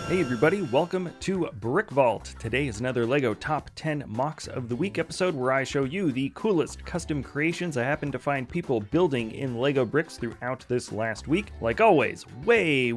Hey everybody, welcome to Brick Vault. Today is another LEGO Top 10 MOCs of the Week episode where I show you the coolest custom creations I happen to find people building in LEGO bricks throughout this last week. Like always, way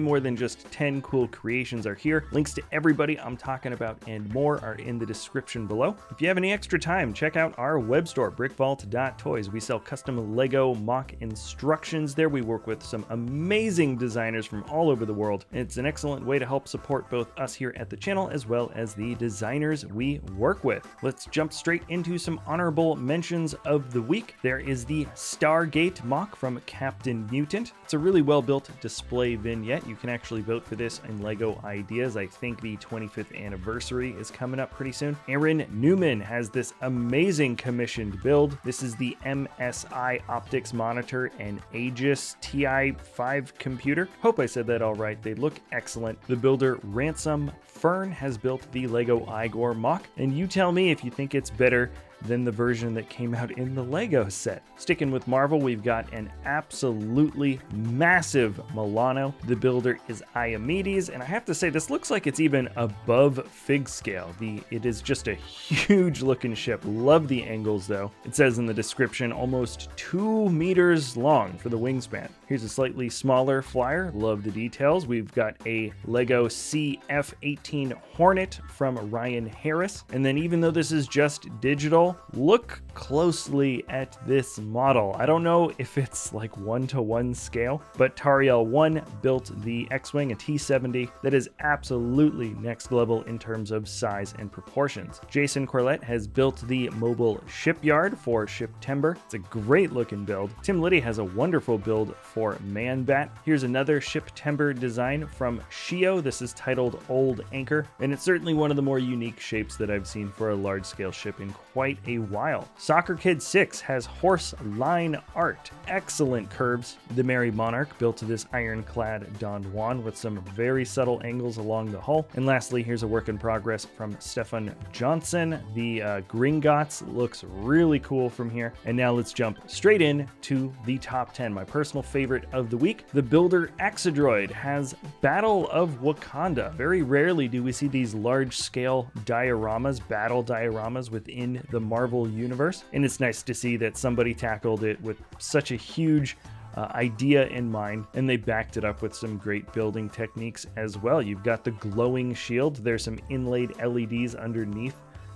more than just 10 cool creations are here. Links to everybody I'm talking about and more are in the description below. If you have any extra time, check out our web store, brickvault.toys. We sell custom LEGO MOC instructions there. We work with some amazing designers from all over the world. It's an excellent way to help support both us here at the channel as well as the designers we work with. Let's jump straight into some honorable mentions of the week. There is the Stargate MOC from Captain Mutant. It's a really well-built display vignette. You can actually vote for this in LEGO Ideas. I think the 25th anniversary is coming up pretty soon. Aaron Newman has this amazing commissioned build. This is the MSI optics monitor and Aegis TI-5 computer. Hope I said that all right. They look excellent. The builder Ransom Fern has built the LEGO Augur MOC, and you tell me if you think it's better than the version that came out in the LEGO set. Sticking with Marvel, we've got an absolutely massive Milano. The builder is Iomedes, and I have to say, this looks like it's even above fig scale. It is just a huge looking ship. Love the angles though. It says in the description, almost 2 meters long for the wingspan. Here's a slightly smaller flyer. Love the details. We've got a LEGO CF-18 Hornet from Ryan Harris. And then even though this is just digital, look closely at this model. I don't know if it's like 1-to-1 scale, but Tariel1 built the X-Wing, a T-70, that is absolutely next level in terms of size and proportions. Jason Corlett has built the mobile shipyard for Shiptember. It's a great looking build. Tim Liddy has a wonderful build for Man-Bat. Here's another Shiptember design from Shio. This is titled Old Anchor, and it's certainly one of the more unique shapes that I've seen for a large-scale ship in quite a while. Soccer Kid 6 has horse line art. Excellent curves. The Merry Monarch built this ironclad Don Juan with some very subtle angles along the hull. And lastly, here's a work in progress from Stefan Johnson. The Gringotts looks really cool from here. And now let's jump straight in to the top 10. My personal favorite of the week, the builder Axidroid has Battle of Wakanda. Very rarely do we see these large scale dioramas, battle dioramas within the Marvel universe, and it's nice to see that somebody tackled it with such a huge idea in mind, and they backed it up with some great building techniques as well. You've got the glowing shield. There's some inlaid LEDs underneath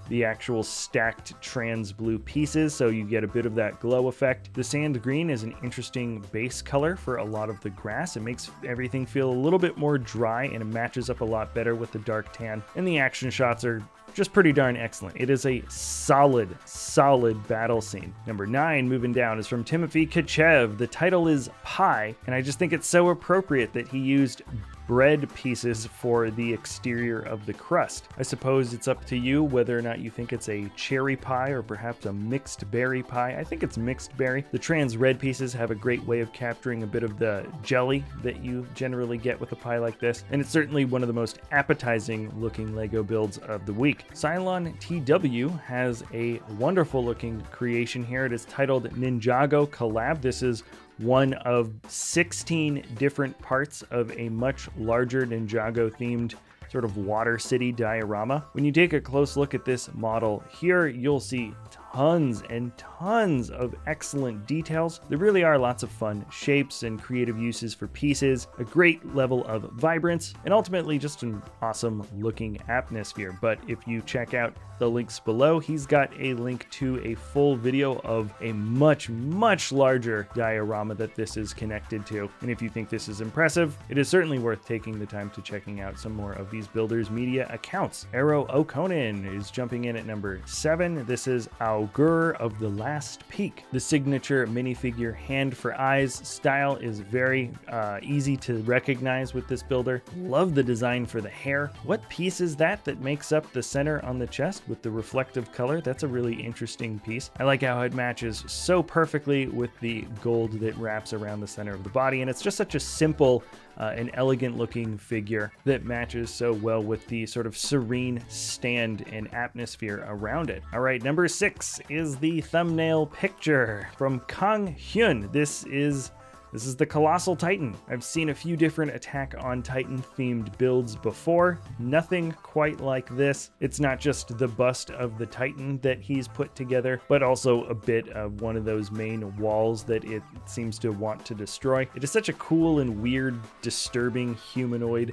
the actual stacked trans blue pieces, so you get a bit of that glow effect. The sand green is an interesting base color for a lot of the grass. It makes everything feel a little bit more dry, and it matches up a lot better with the dark tan, and the action shots are just pretty darn excellent. It is a solid battle scene. Number 9, moving down, is from Timothy Kachev. The title is Pie, and I just think it's so appropriate that he used bread pieces for the exterior of the crust. I suppose it's up to you whether or not you think it's a cherry pie or perhaps a mixed berry pie. I think it's mixed berry. The trans red pieces have a great way of capturing a bit of the jelly that you generally get with a pie like this, and it's certainly one of the most appetizing looking LEGO builds of the week. Cylon-tw has a wonderful looking creation here. It is titled Ninjago Collab. This is one of 16 different parts of a much larger Ninjago themed sort of water city diorama. When you take a close look at this model here, you'll see tons and tons of excellent details. There really are lots of fun shapes and creative uses for pieces, a great level of vibrance, and ultimately just an awesome looking atmosphere. But if you check out the links below, he's got a link to a full video of a much larger diorama that this is connected to. And if you think this is impressive, it is certainly worth taking the time to checking out some more of these builders media accounts. Eero Okkonen is jumping in at number 7. This is Augur of the Last Peak. The signature minifigure hand for eyes style is very easy to recognize with this builder. Love the design for the hair. What piece is that makes up the center on the chest with the reflective color? That's a really interesting piece. I like how it matches so perfectly with the gold that wraps around the center of the body, and it's just such a simple an elegant looking figure that matches so well with the sort of serene stand and atmosphere around it. All right, number 6 is the thumbnail picture from Khang. This is This is the Colossal Titan. I've seen a few different Attack on Titan themed builds before. Nothing quite like this. It's not just the bust of the Titan that he's put together, but also a bit of one of those main walls that it seems to want to destroy. It is such a cool and weird, disturbing humanoid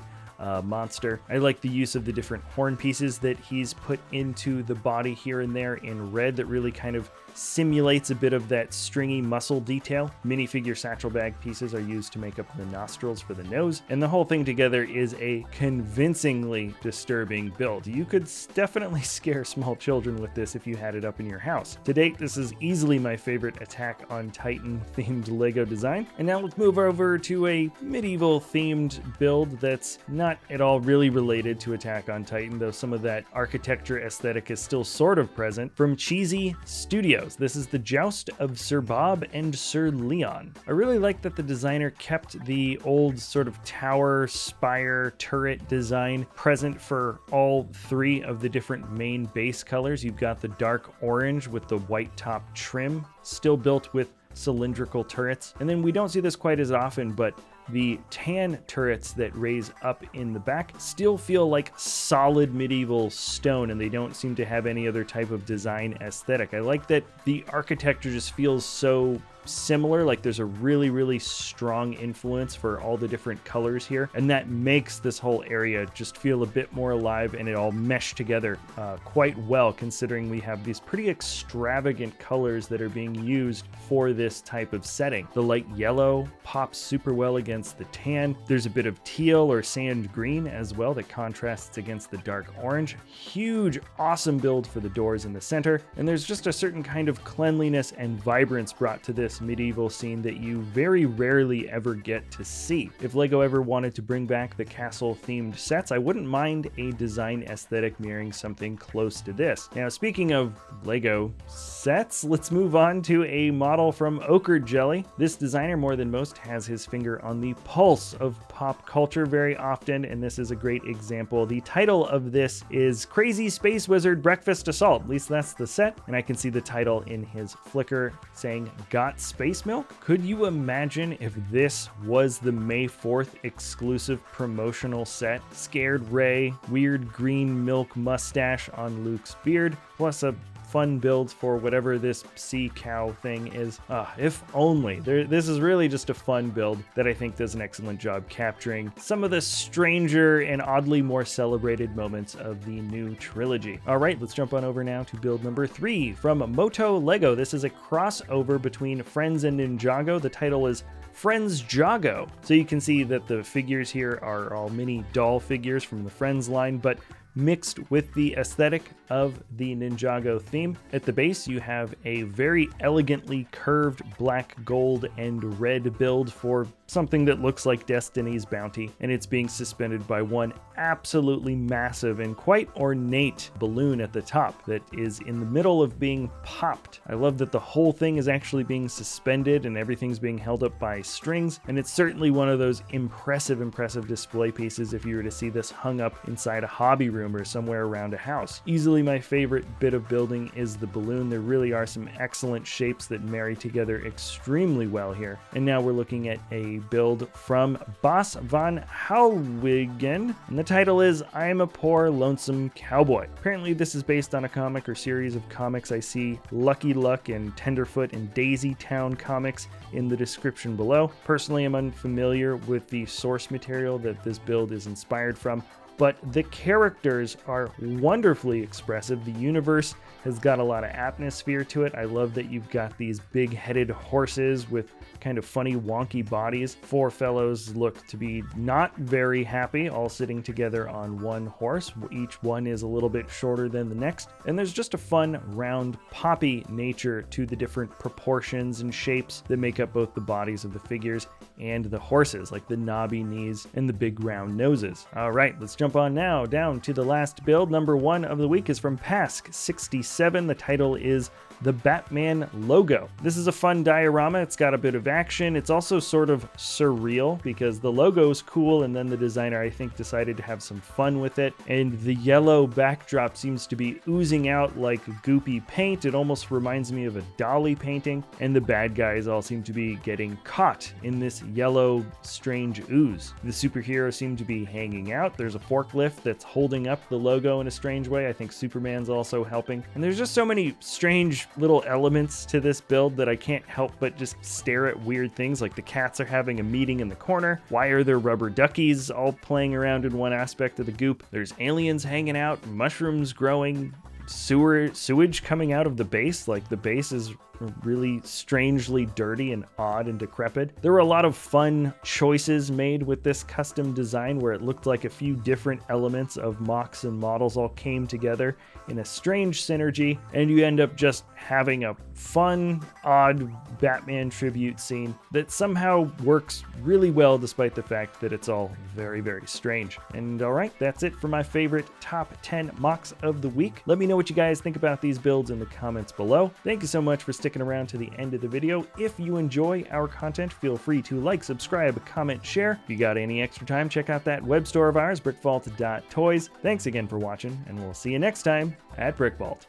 monster. I like the use of the different horn pieces that he's put into the body here and there in red that really kind of simulates a bit of that stringy muscle detail. Minifigure satchel bag pieces are used to make up the nostrils for the nose, and the whole thing together is a convincingly disturbing build. You could definitely scare small children with this if you had it up in your house. To date, this is easily my favorite Attack on Titan themed Lego design. And now let's move over to a medieval themed build that's not at all really related to Attack on Titan, though some of that architecture aesthetic is still sort of present, from CheeseyStudios. This is the Joust of Sir Bob and Sir Leon. I really like that the designer kept the old sort of tower, spire, turret design present for all three of the different main base colors. You've got the dark orange with the white top trim, still built with cylindrical turrets. And then we don't see this quite as often, but the tan turrets that raise up in the back still feel like solid medieval stone, and they don't seem to have any other type of design aesthetic. I like that the architecture just feels so similar, like there's a really strong influence for all the different colors here, and that makes this whole area just feel a bit more alive, and it all meshed together quite well, considering we have these pretty extravagant colors that are being used for this type of setting. The light yellow pops super well against the tan. There's a bit of teal or sand green as well that contrasts against the dark orange. Huge, awesome build for the doors in the center, and there's just a certain kind of cleanliness and vibrance brought to this medieval scene that you very rarely ever get to see. If LEGO ever wanted to bring back the castle themed sets, I wouldn't mind a design aesthetic mirroring something close to this. Now, speaking of LEGO sets, let's move on to a model from Ochre Jelly. This designer, more than most, has his finger on the pulse of pop culture very often, and this is a great example. The title of this is Crazy Space Wizard Breakfast Assault. At least that's the set, and I can see the title in his flicker saying Got Space Milk? Could you imagine if this was the May 4th exclusive promotional set? Scared Ray, weird green milk mustache on Luke's beard, plus a fun build for whatever this sea cow thing is. If only. This is really just a fun build that I think does an excellent job capturing some of the stranger and oddly more celebrated moments of the new trilogy. All right, let's jump on over now to build number 3 from Moto Lego. This is a crossover between Friends and Ninjago. The title is Friendsjago. So you can see that the figures here are all mini doll figures from the Friends line, but mixed with the aesthetic of the Ninjago theme. At the base, you have a very elegantly curved black, gold, and red build for something that looks like Destiny's Bounty, and it's being suspended by one absolutely massive and quite ornate balloon at the top that is in the middle of being popped. I love that the whole thing is actually being suspended and everything's being held up by strings, and it's certainly one of those impressive display pieces if you were to see this hung up inside a hobby room or somewhere around a house. Easily my favorite bit of building is the balloon. There really are some excellent shapes that marry together extremely well here. And now we're looking at a build from Bas van Houwelingen, and the title is I'm a Poor Lonesome Cowboy. Apparently this is based on a comic or series of comics. I see Lucky Luck and Tenderfoot and Daisy Town comics in the description below. Personally, I'm unfamiliar with the source material that this build is inspired from, but the characters are wonderfully expressive. The universe has got a lot of atmosphere to it. I love that you've got these big-headed horses with kind of funny, wonky bodies. Four fellows look to be not very happy, all sitting together on one horse. Each one is a little bit shorter than the next. And there's just a fun, round, poppy nature to the different proportions and shapes that make up both the bodies of the figures and the horses, like the knobby knees and the big round noses. All right, let's jump jump on now down to the last build. Number 1 of the week is from Pask67. The title is the Batman logo. This is a fun diorama. It's got a bit of action. It's also sort of surreal because the logo's cool, and then the designer, I think, decided to have some fun with it. And the yellow backdrop seems to be oozing out like goopy paint. It almost reminds me of a Dali painting. And the bad guys all seem to be getting caught in this yellow, strange ooze. The superheroes seem to be hanging out. There's a forklift that's holding up the logo in a strange way. I think Superman's also helping. And there's just so many strange little elements to this build that I can't help but just stare at weird things, like the cats are having a meeting in the corner. Why are there rubber duckies all playing around in one aspect of the goop? There's aliens hanging out, mushrooms growing, sewage coming out of the base, like the base is really strangely dirty and odd and decrepit. There were a lot of fun choices made with this custom design where it looked like a few different elements of MOCs and models all came together in a strange synergy, and you end up just having a fun, odd Batman tribute scene that somehow works really well despite the fact that it's all very, very strange. And alright, that's it for my favorite top 10 MOCs of the week. Let me know what you guys think about these builds in the comments below. Thank you so much for sticking around to the end of the video. If you enjoy our content, feel free to like, subscribe, comment, share. If you got any extra time, check out that web store of ours, brickvault.toys. Thanks again for watching, and we'll see you next time at Brick Vault.